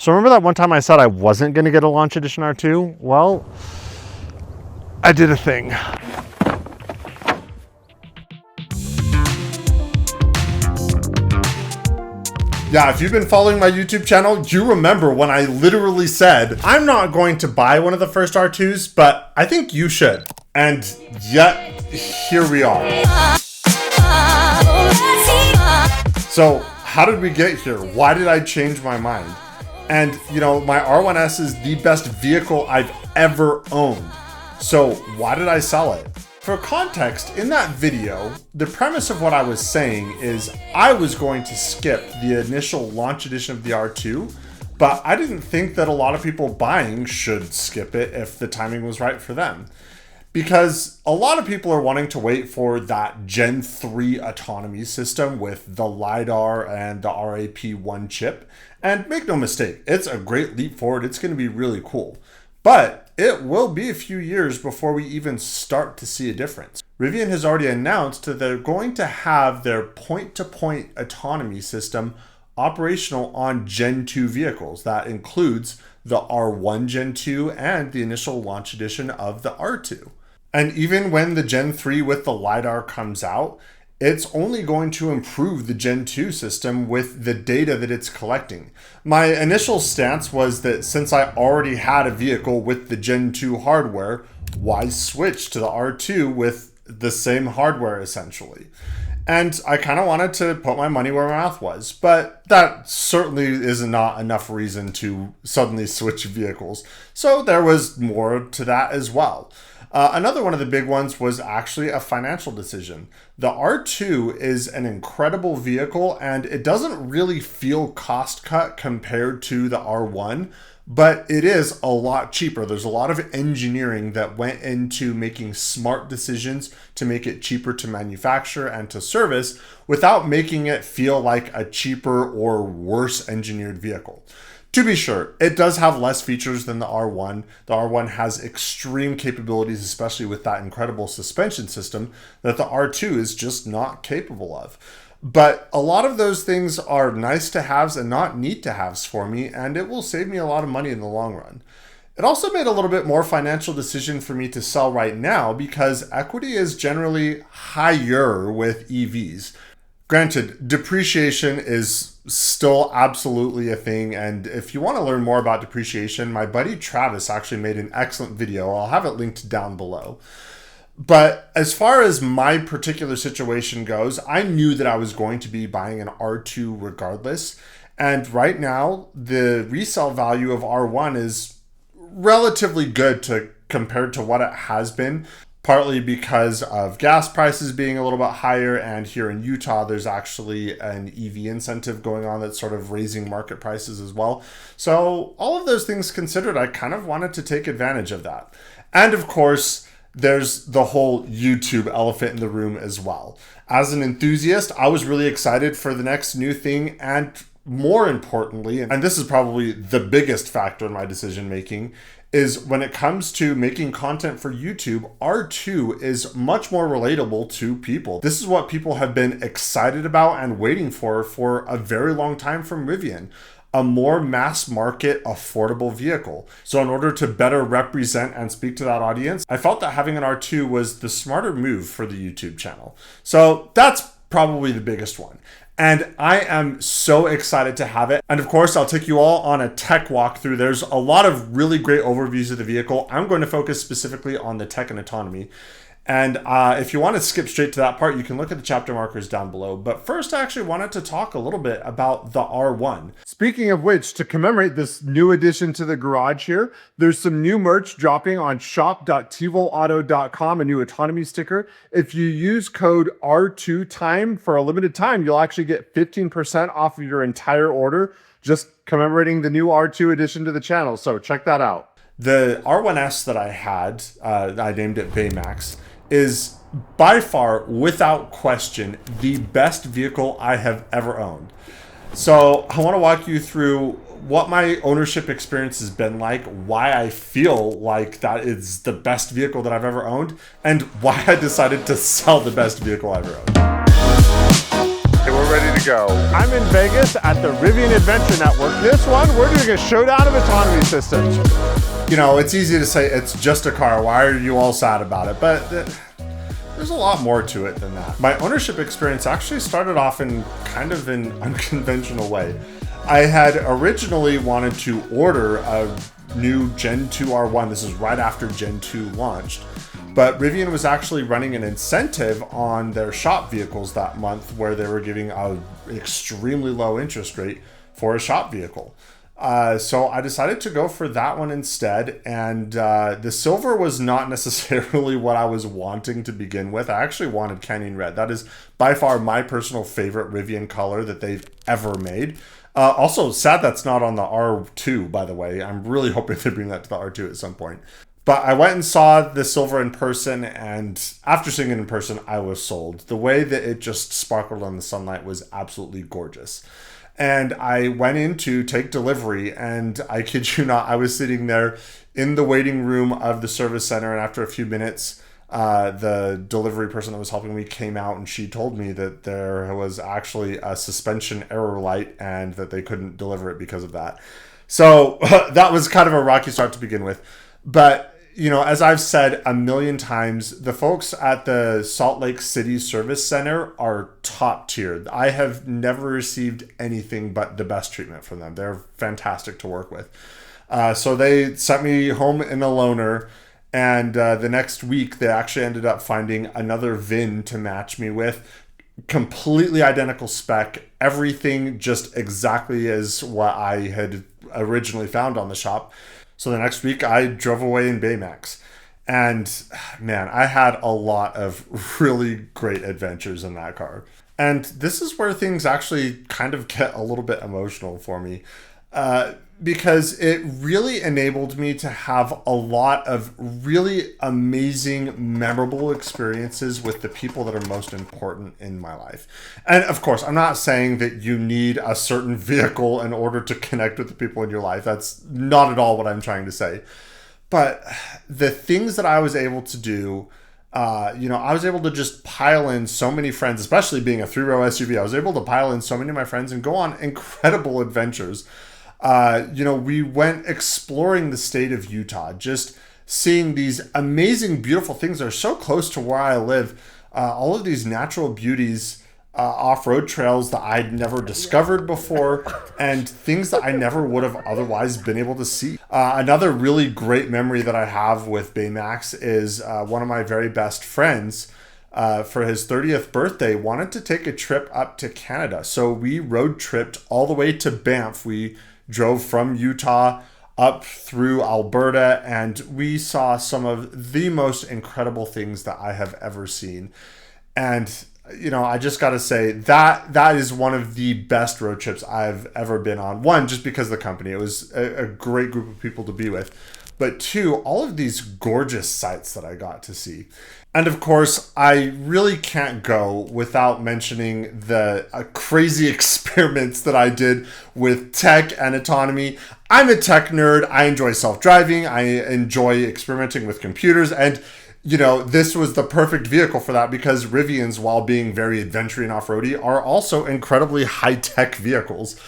So remember that one time I said I wasn't going to get a Launch Edition R2? Well, I did a thing. Yeah, if you've been following my YouTube channel, you remember when I literally said, I'm not going to buy one of the first R2s, but I think you should. And yet, here we are. So, how did we get here? Why did I change my mind? And, you know, my R1S is the best vehicle I've ever owned. So, why did I sell it? For context, in that video, the premise of what I was saying is I was going to skip the initial launch edition of the R2, but I didn't think that a lot of people buying should skip it if the timing was right for them. Because a lot of people are wanting to wait for that Gen 3 autonomy system with the LiDAR and the RAP1 chip. And make no mistake, it's a great leap forward. It's going to be really cool. But it will be a few years before we even start to see a difference. Rivian has already announced that they're going to have their point-to-point autonomy system operational on Gen 2 vehicles. That includes the R1 Gen 2 and the initial launch edition of the R2. And even when the Gen 3 with the LiDAR comes out, it's only going to improve the Gen 2 system with the data that it's collecting. My initial stance was that since I already had a vehicle with the Gen 2 hardware, why switch to the R2 with the same hardware essentially? And I kind of wanted to put my money where my mouth was, but that certainly is not enough reason to suddenly switch vehicles. So there was more to that as well. Another one of the big ones was actually a financial decision. The R2 is an incredible vehicle and it doesn't really feel cost cut compared to the R1, but it is a lot cheaper. There's a lot of engineering that went into making smart decisions to make it cheaper to manufacture and to service without making it feel like a cheaper or worse engineered vehicle. To be sure, it does have less features than the R1. The R1 has extreme capabilities, especially with that incredible suspension system that the R2 is just not capable of. But a lot of those things are nice to haves and not need to haves for me, and it will save me a lot of money in the long run. It also made a little bit more financial decision for me to sell right now because equity is generally higher with EVs. Granted, depreciation is still absolutely a thing, and if you want to learn more about depreciation, my buddy Travis actually made an excellent video. I'll have it linked down below. But as far as my particular situation goes, I knew that I was going to be buying an R2 regardless, and right now the resale value of R1 is relatively good compared to what it has been. Partly because of gas prices being a little bit higher, and here in Utah, there's actually an EV incentive going on that's sort of raising market prices as well. So all of those things considered, I kind of wanted to take advantage of that. And of course, there's the whole YouTube elephant in the room as well. As an enthusiast, I was really excited for the next new thing, and more importantly, and this is probably the biggest factor in my decision making, is when it comes to making content for YouTube, R2 is much more relatable to people. This is what people have been excited about and waiting for a very long time from Rivian. A more mass market, affordable vehicle. So in order to better represent and speak to that audience, I felt that having an R2 was the smarter move for the YouTube channel. So that's probably the biggest one. And I am so excited to have it. And of course, I'll take you all on a tech walkthrough. There's a lot of really great overviews of the vehicle. I'm going to focus specifically on the tech and autonomy. And if you want to skip straight to that part, you can look at the chapter markers down below. But first, I actually wanted to talk a little bit about the R1. Speaking of which, to commemorate this new addition to the garage here, there's some new merch dropping on shop.tvolauto.com, a new autonomy sticker. If you use code R2TIME for a limited time, you'll actually get 15% off of your entire order, just commemorating the new R2 addition to the channel. So check that out. The R1S that I had, I named it Baymax, is by far, without question, the best vehicle I have ever owned. So I want to walk you through what my ownership experience has been like, why I feel like that is the best vehicle that I've ever owned, and why I decided to sell the best vehicle I've ever owned. Okay, we're we're ready to go. I'm in Vegas at the Rivian Adventure Network. This one, we're doing a showdown of autonomy systems. You know, it's easy to say it's just a car. Why are you all sad about it? But there's a lot more to it than that. My ownership experience actually started off in kind of an unconventional way. I had originally wanted to order a new Gen 2 R1. This is right after Gen 2 launched. But Rivian was actually running an incentive on their shop vehicles that month where they were giving an extremely low interest rate for a shop vehicle. So I decided to go for that one instead. And the silver was not necessarily what I was wanting to begin with. I actually wanted Canyon Red. That is by far my personal favorite Rivian color that they've ever made. Also, sad that's not on the R2, by the way. I'm really hoping they bring that to the R2 at some point. But I went and saw the silver in person, and after seeing it in person, I was sold. The way that it just sparkled on the sunlight was absolutely gorgeous. And I went in to take delivery, and I kid you not, I was sitting there in the waiting room of the service center, and after a few minutes, the delivery person that was helping me came out, and she told me that there was actually a suspension error light and that they couldn't deliver it because of that. So that was kind of a rocky start to begin with. But you know, as I've said a million times, the folks at the Salt Lake City Service Center are top tier. I have never received anything but the best treatment from them. They're fantastic to work with. So they sent me home in a loaner, and the next week they actually ended up finding another VIN to match me with. Completely identical spec, everything just exactly as what I had originally found on the shop. So the next week I drove away in Baymax, and man, I had a lot of really great adventures in that car. And this is where things actually kind of get a little bit emotional for me, because it really enabled me to have a lot of really amazing, memorable experiences with the people that are most important in my life. And of course, I'm not saying that you need a certain vehicle in order to connect with the people in your life. That's not at all what I'm trying to say. But the things that I was able to do, I was able to just pile in so many friends, especially being a 3-row SUV. I was able to pile in so many of my friends and go on incredible adventures. We went exploring the state of Utah, just seeing these amazing, beautiful things that are so close to where I live. All of these natural beauties, off-road trails that I'd never discovered before, and things that I never would have otherwise been able to see. Another really great memory that I have with Baymax is one of my very best friends, for his 30th birthday, wanted to take a trip up to Canada. So we road tripped all the way to Banff. We drove from Utah up through Alberta, and we saw some of the most incredible things that I have ever seen. And, I just got to say that is one of the best road trips I've ever been on. One, just because of the company. It was a great group of people to be with. But two, all of these gorgeous sights that I got to see. And of course, I really can't go without mentioning the crazy experiments that I did with tech and autonomy. I'm a tech nerd. I enjoy self-driving. I enjoy experimenting with computers. And, this was the perfect vehicle for that, because Rivians, while being very adventure and off-roady, are also incredibly high-tech vehicles.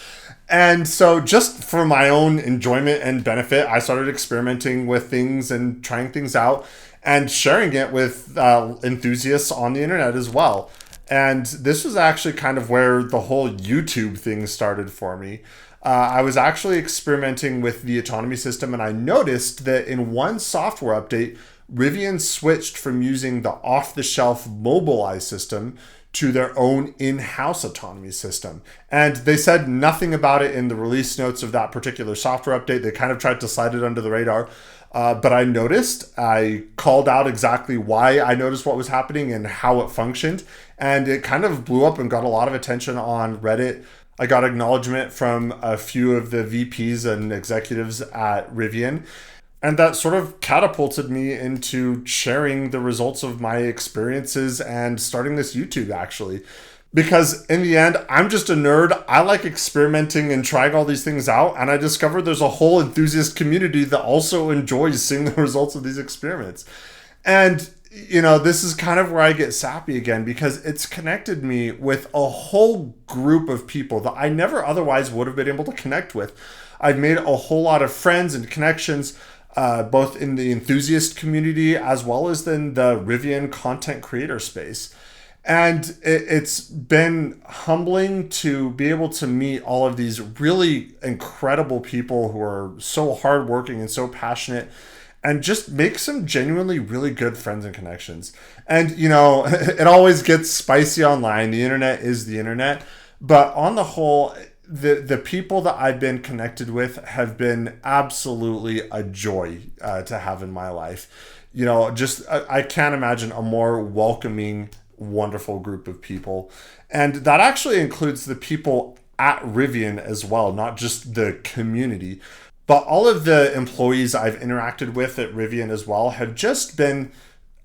And so just for my own enjoyment and benefit, I started experimenting with things and trying things out and sharing it with enthusiasts on the internet as well. And this was actually kind of where the whole YouTube thing started for me. I was actually experimenting with the autonomy system, and I noticed that in one software update, Rivian switched from using the off-the-shelf Mobileye system to their own in-house autonomy system. And they said nothing about it in the release notes of that particular software update. They kind of tried to slide it under the radar. But I noticed, I called out exactly why I noticed what was happening and how it functioned. And it kind of blew up and got a lot of attention on Reddit. I got acknowledgement from a few of the VPs and executives at Rivian. And that sort of catapulted me into sharing the results of my experiences and starting this YouTube, actually. Because in the end, I'm just a nerd. I like experimenting and trying all these things out. And I discovered there's a whole enthusiast community that also enjoys seeing the results of these experiments. And, this is kind of where I get sappy again, because it's connected me with a whole group of people that I never otherwise would have been able to connect with. I've made a whole lot of friends and connections, both in the enthusiast community as well as in the Rivian content creator space. And it's been humbling to be able to meet all of these really incredible people who are so hardworking and so passionate, and just make some genuinely really good friends and connections. And, it always gets spicy online. The internet is the internet. But on the whole, the people that I've been connected with have been absolutely a joy to have in my life. I can't imagine a more welcoming, wonderful group of people. And that actually includes the people at Rivian as well, not just the community. But all of the employees I've interacted with at Rivian as well have just been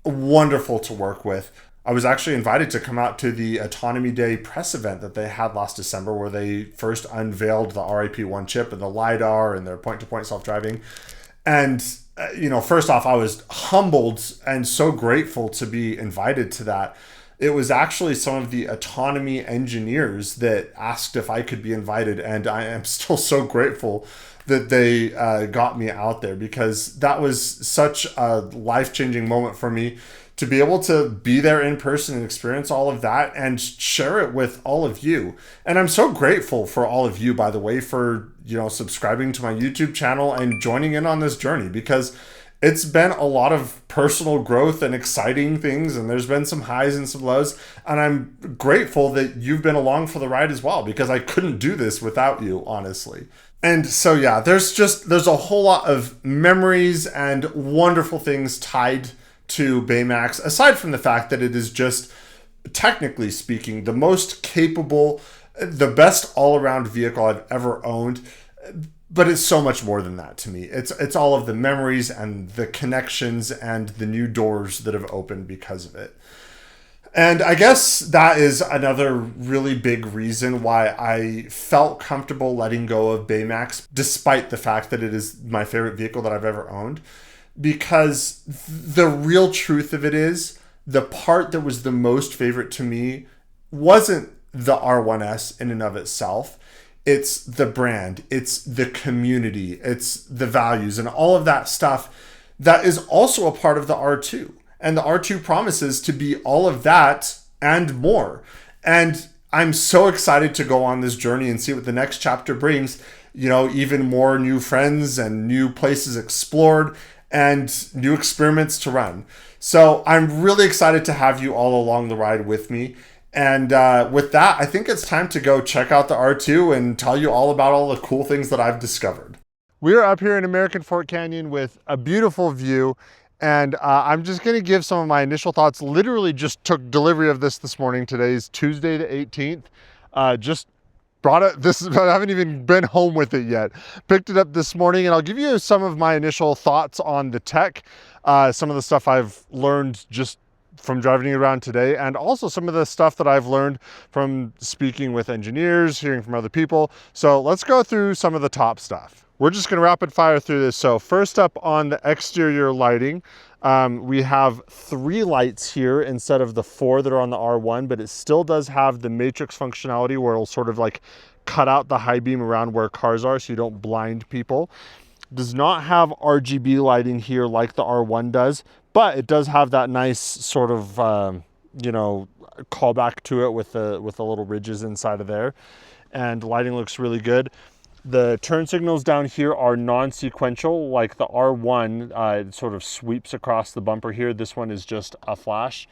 wonderful to work with. I was actually invited to come out to the Autonomy Day press event that they had last December, where they first unveiled the RIP1 chip and the LiDAR and their point-to-point self-driving. And, first off, I was humbled and so grateful to be invited to that. It was actually some of the autonomy engineers that asked if I could be invited, and I am still so grateful that they got me out there, because that was such a life-changing moment for me to be able to be there in person and experience all of that and share it with all of you. And I'm so grateful for all of you, by the way, for, subscribing to my YouTube channel and joining in on this journey, because it's been a lot of personal growth and exciting things, and there's been some highs and some lows, and I'm grateful that you've been along for the ride as well, because I couldn't do this without you, honestly. And so, yeah, there's a whole lot of memories and wonderful things tied to Baymax, aside from the fact that it is just, technically speaking, the most capable, the best all-around vehicle I've ever owned. But it's so much more than that to me. It's all of the memories and the connections and the new doors that have opened because of it. And I guess that is another really big reason why I felt comfortable letting go of Baymax, despite the fact that it is my favorite vehicle that I've ever owned. Because the real truth of it is, the part that was the most favorite to me wasn't the R1S in and of itself. It's the brand, it's the community, it's the values, and all of that stuff that is also a part of the R2. And the R2 promises to be all of that and more. And I'm so excited to go on this journey and see what the next chapter brings. Even more new friends and new places explored and new experiments to run. So I'm really excited to have you all along the ride with me. And with that, I think it's time to go check out the R2 and tell you all about all the cool things that I've discovered. We're up here in American Fork Canyon with a beautiful view, and I'm just going to give some of my initial thoughts. Literally just took delivery of this morning. Today's Tuesday the 18th. Just brought it, I haven't even been home with it yet. Picked it up this morning, and I'll give you some of my initial thoughts on the tech, some of the stuff I've learned just from driving around today, and also some of the stuff that I've learned from speaking with engineers, hearing from other people. So let's go through some of the top stuff. We're just going to rapid fire through this. So first up, on the exterior lighting, we have 3 lights here instead of the 4 that are on the R1, but it still does have the matrix functionality where it'll sort of like cut out the high beam around where cars are so you don't blind people. Does not have RGB lighting here like the R1 does, but it does have that nice sort of, callback to it with the little ridges inside of there. And lighting looks really good. The turn signals down here are non-sequential, like the R1, it sort of sweeps across the bumper here. This one is just a flash.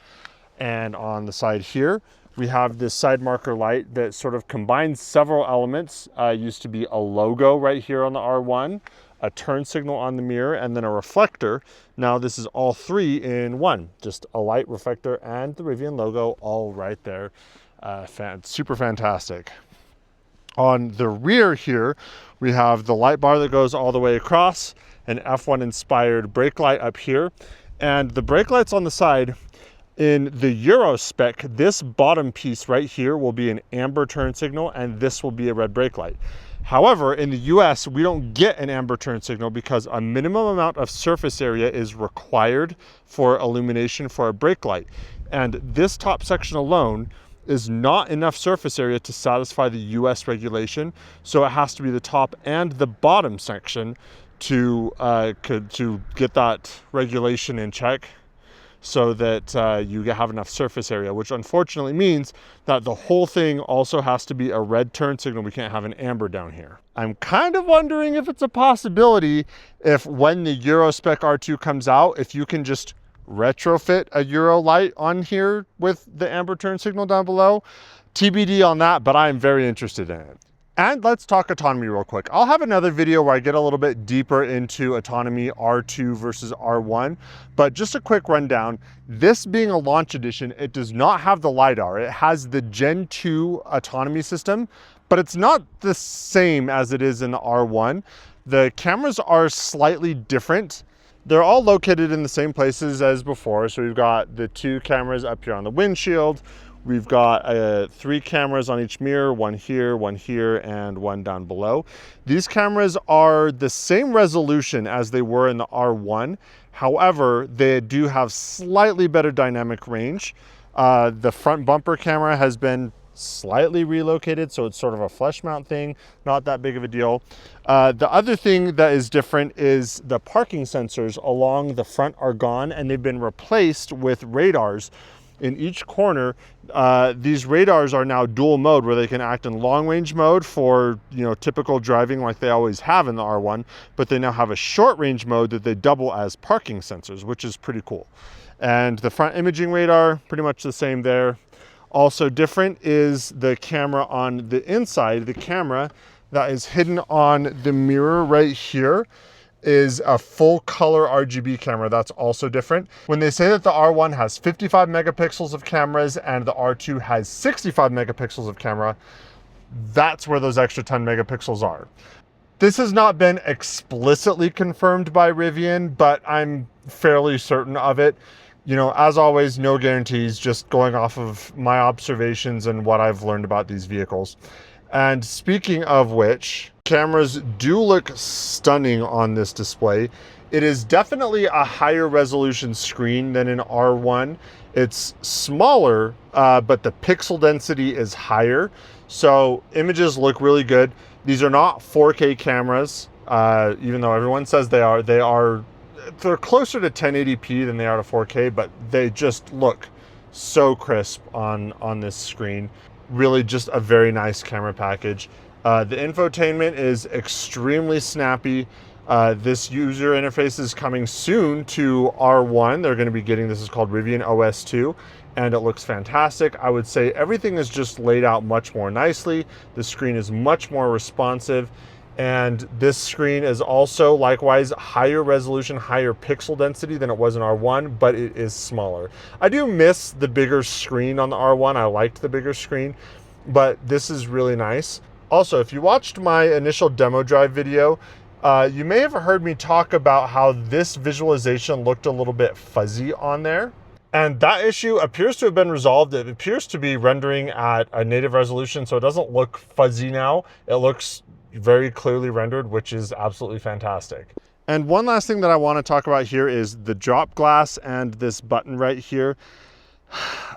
And on the side here, we have this side marker light that sort of combines several elements. Used to be a logo right here on the R1, a turn signal on the mirror, and then a reflector. Now this is all 3 in one, just a light, reflector, and the Rivian logo all right there. Super fantastic. On the rear here, we have the light bar that goes all the way across, an F1 inspired brake light up here, and the brake lights on the side. In the Euro spec, this bottom piece right here will be an amber turn signal, and this will be a red brake light. However, in the US, we don't get an amber turn signal because a minimum amount of surface area is required for illumination for a brake light. And this top section alone is not enough surface area to satisfy the US regulation. So it has to be the top and the bottom section to get that regulation in check, so that you have enough surface area, which unfortunately means that the whole thing also has to be a red turn signal. We can't have an amber down here. I'm kind of wondering if it's a possibility, if when the Euro Spec R2 comes out, if you can just retrofit a Euro light on here with the amber turn signal down below. TBD on that, but I'm very interested in it. And let's talk autonomy real quick. I'll have another video where I get a little bit deeper into autonomy R2 versus R1, but just a quick rundown. This being a launch edition, it does not have the LiDAR. It has the Gen 2 autonomy system, but it's not the same as it is in the R1. The cameras are slightly different. They're all located in the same places as before. So we've got the 2 cameras up here on the windshield. We've got 3 cameras on each mirror, one here, and one down below. These cameras are the same resolution as they were in the R1. However, they do have slightly better dynamic range. The front bumper camera has been slightly relocated, so it's sort of a flush mount thing, not that big of a deal. The other thing that is different is the parking sensors along the front are gone, and they've been replaced with radars. In each corner, these radars are now dual mode, where they can act in long range mode for, typical driving like they always have in the R1, but they now have a short range mode that they double as parking sensors, which is pretty cool. And the front imaging radar, pretty much the same there. Also different is the camera on the inside. The camera that is hidden on the mirror right here is a full color RGB camera. That's also different. When they say that the R1 has 55 megapixels of cameras and the R2 has 65 megapixels of camera, that's where those extra 10 megapixels are. This has not been explicitly confirmed by Rivian, but I'm fairly certain of it. As always, no guarantees, just going off of my observations and what I've learned about these vehicles. And speaking of which, cameras do look stunning on this display. It is definitely a higher resolution screen than in R1. It's smaller, but the pixel density is higher. So images look really good. These are not 4K cameras, even though everyone says they are. They're closer to 1080p than they are to 4K, but they just look so crisp on this screen. Really just a very nice camera package. The infotainment is extremely snappy. This user interface is coming soon to R1. They're going to be getting, this is called Rivian OS 2, and it looks fantastic. I would say everything is just laid out much more nicely. The screen is much more responsive. And this screen is also likewise higher resolution, higher pixel density than it was in R1, but it is smaller. I do miss the bigger screen on the R1. I liked the bigger screen, but this is really nice. Also, if you watched my initial demo drive video, you may have heard me talk about how this visualization looked a little bit fuzzy on there. And that issue appears to have been resolved. It appears to be rendering at a native resolution, so it doesn't look fuzzy now. It looks very clearly rendered, which is absolutely fantastic. And one last thing that I want to talk about here is the drop glass and this button right here.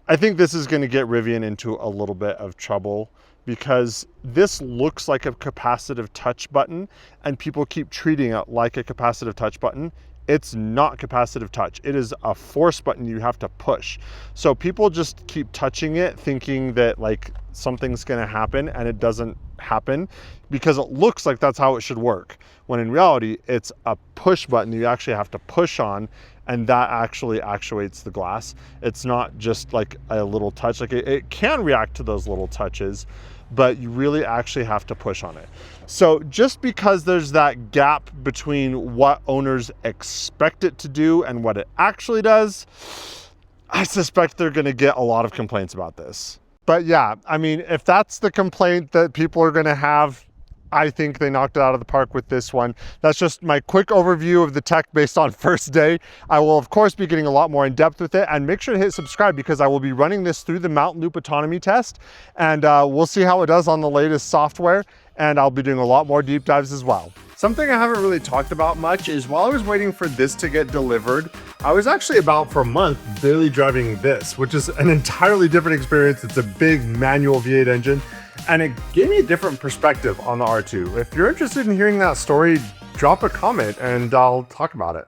I think this is going to get Rivian into a little bit of trouble, because this looks like a capacitive touch button and people keep treating it like a capacitive touch button. It's not capacitive touch. It is a force button you have to push. So people just keep touching it thinking that like something's gonna happen, and it doesn't happen because it looks like that's how it should work. When in reality, it's a push button you actually have to push on, and that actually actuates the glass. It's not just like a little touch. Like it can react to those little touches, but you really actually have to push on it. So just because there's that gap between what owners expect it to do and what it actually does, I suspect they're gonna get a lot of complaints about this. But yeah, I mean, if that's the complaint that people are gonna have, I think they knocked it out of the park with this one. That's just my quick overview of the tech based on first day. I will of course be getting a lot more in depth with it, and make sure to hit subscribe because I will be running this through the Mountain Loop autonomy test, and we'll see how it does on the latest software. and I'll be doing a lot more deep dives as well. Something I haven't really talked about much is while I was waiting for this to get delivered, I was actually about for a month daily driving this, which is an entirely different experience. It's a big manual V8 engine, and it gave me a different perspective on the R2. If you're interested in hearing that story, drop a comment and I'll talk about it.